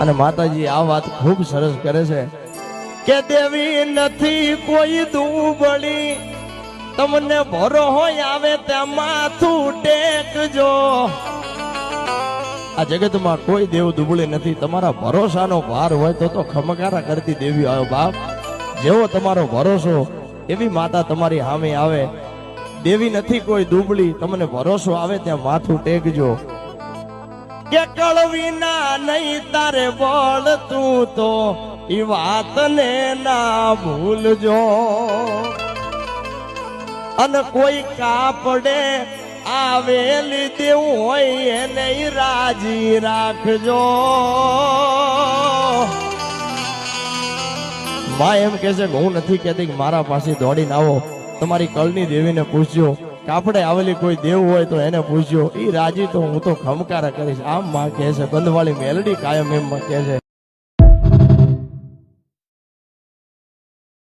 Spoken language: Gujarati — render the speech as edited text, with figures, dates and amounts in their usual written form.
અને માતાજી આ વાત ખૂબ સરસ કરે છે કે દેવી નથી કોઈ દુબળી, તમને ભરો હોય આવે ત્યાં માથું ટેકજો। આ જગતમાં કોઈ દેવ દુબળી નથી, તમારા ભરોસાનો ભાર હોય તો ખમકારા કરતી દેવી આવ્યો બાપ। જેવો તમારો ભરોસો એવી માતા તમારી સામે આવે। દેવી નથી કોઈ દુબળી, તમને ભરોસો આવે ત્યાં માથું ટેકજો। કે કળવી ના નહીં તારે બળ તું તો ઈ વાતને ના ભૂલજો। અને કોઈ કાપડે આવેલી દેવું હોય એને રાજી રાખજો। માં એમ કે છે કે હું નથી કહેતી કે મારા પાસે દોડીને આવો, તમારી કળની દેવીને પૂછજો। કાપડે આવેલી કોઈ દેવ હોય તો એને પૂછજો, ઈ રાજી તો હું તો ખમકારા કરીશ। આમ માં કહે છે, બંધવાળી મેલડી કાયમ એમ કહે છે।